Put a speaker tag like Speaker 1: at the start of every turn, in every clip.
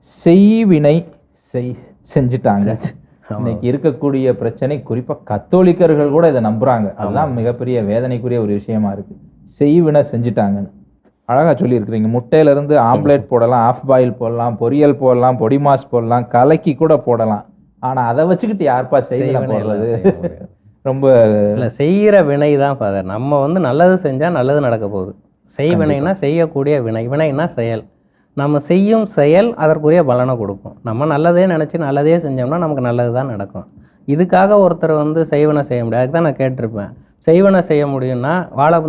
Speaker 1: செய்வினை செஞ்சுட்டாங்க. இன்னைக்கு இருக்கக்கூடிய பிரச்சனை, குறிப்பா கத்தோலிக்கர்கள் கூட இதை நம்புறாங்க. அதுதான் மிகப்பெரிய வேதனைக்குரிய ஒரு விஷயமா இருக்கு. செய்வினை செஞ்சுட்டாங்கன்னு அழகா சொல்லியிருக்கிறீங்க. முட்டையில இருந்து ஆம்லேட் போடலாம், ஆஃப் பாயில் போடலாம், பொரியல் போடலாம், பொடி மாஸ் போடலாம், கலக்கி கூட போடலாம். ஆனா அதை வச்சுக்கிட்டு யாருப்பா செய்வினை போடுறது? ரொம்ப
Speaker 2: இல்லை, செய்கிற வினை தான் ஃபாதர். நம்ம வந்து நல்லது செஞ்சால் நல்லது நடக்க போகுது. செய்வினைனா செய்யக்கூடிய வினை, வினைனா செயல். நம்ம செய்யும் செயல் அதற்குரிய பலனை கொடுக்கும். நம்ம நல்லதே நினச்சி நல்லதே செஞ்சோம்னா நமக்கு நல்லது தான் நடக்கும். இதுக்காக ஒருத்தர் வந்து செய்வனை செய்ய முடியாது. அதுக்கு தான் நான் கேட்டிருப்பேன், செய்வனை செய்ய முடியும்னா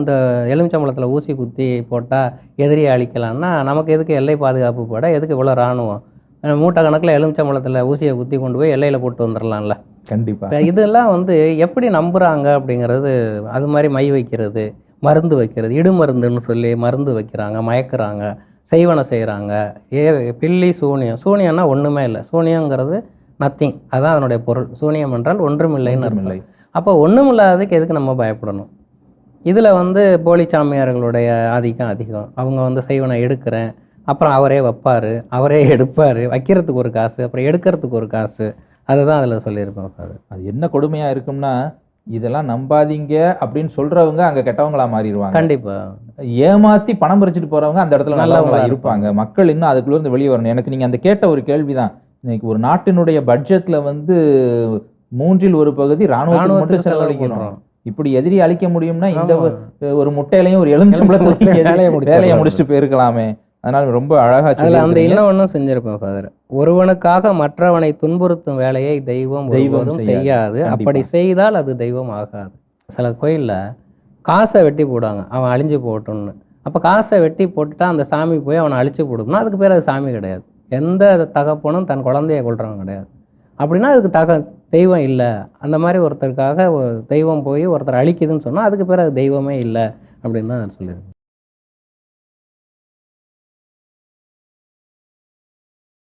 Speaker 2: இந்த எலுமிச்சம்பழத்தில் ஊசி குத்தி போட்டால் எதிரியை அழிக்கலாம்னா நமக்கு எதுக்கு எல்லை பாதுகாப்பு போட, எதுக்கு இவ்வளோ இராணுவம்? மூட்டை கணக்கில் எலுமிச்சம்பழத்தில் ஊசியை குத்தி கொண்டு போய் எல்லையில் போட்டு வந்துடலாம்ல.
Speaker 1: கண்டிப்பாக.
Speaker 2: இதெல்லாம் வந்து எப்படி நம்புகிறாங்க அப்படிங்கிறது. அது மாதிரி மை வைக்கிறது, மருந்து வைக்கிறது, இடுமருந்துன்னு சொல்லி மருந்து வைக்கிறாங்க, மயக்கிறாங்க, செய்வனை செய்கிறாங்க. பில்லி சூனியம். சூனியம்னா ஒன்றுமே இல்லை. சூனியங்கிறது நத்திங், அதுதான் அதனுடைய பொருள். சூனியம் என்றால் ஒன்றுமில்லைன்னு இல்லை. அப்போ ஒன்றுமில்லாததுக்கு எதுக்கு நம்ம பயப்படணும்? இதில் வந்து போலி சாமியார்களுடைய ஆதிக்கம் அதிகம். அவங்க வந்து செய்வனை எடுக்கிறேன், அப்புறம் அவரே வைப்பார், அவரே எடுப்பார், வைக்கிறதுக்கு ஒரு காசு, அப்புறம் எடுக்கிறதுக்கு ஒரு காசு. அதுதான் அதில் சொல்லியிருப்பேன்.
Speaker 1: அது என்ன கொடுமையாக இருக்கும்னா, இதெல்லாம் நம்பாதீங்க அப்படின்னு சொல்றவங்க அங்க கெட்டவங்களா மாறிடுவாங்க.
Speaker 2: கண்டிப்பா.
Speaker 1: ஏமாத்தி பணம் பறிச்சுட்டு போறவங்க அந்த இடத்துல நல்லவங்களா இருப்பாங்க. மக்கள் இன்னும் அதுக்குள்ள இருந்து வெளியே வரணும். எனக்கு நீங்க அந்த கேட்ட ஒரு கேள்விதான், இன்னைக்கு ஒரு நாட்டினுடைய பட்ஜெட்ல வந்து 1/3 ராணுவத்துக்கு மட்டும் செலவழிக்கணும். இப்படி எதிரி அழிக்க முடியும்னா இந்த ஒரு முட்டையிலையும் ஒரு எலுமிச்சம்பழத்தையும் வேலையை முடிச்சுட்டு போயிருக்கலாமே. அதனால ரொம்ப அழகா
Speaker 2: அந்த இன்னொன்னும் செஞ்சிருப்பேன் ஃபாதர். ஒருவனுக்காக மற்றவனை துன்புறுத்தும் வேலையை தெய்வம் செய்யாது. அப்படி செய்தால் அது தெய்வம் ஆகாது. சில கோயிலில் காசை வெட்டி போடுவாங்க, அவன் அழிஞ்சு போட்டோன்னு. அப்போ காசை வெட்டி போட்டுட்டா அந்த சாமி போய் அவனை அழிச்சு போடும்னா அதுக்கு பேர் அது சாமி கிடையாது. எந்த தகப்பனும் தன் குழந்தைய கொள்றவன் கிடையாது. அப்படின்னா அதுக்கு தெய்வம் இல்லை. அந்த மாதிரி ஒருத்தருக்காக தெய்வம் போய் ஒருத்தர் அழிக்குதுன்னு சொன்னால் அதுக்கு பேர் அது தெய்வமே இல்லை அப்படின்னு தான் நான் சொல்லியிருக்கேன்.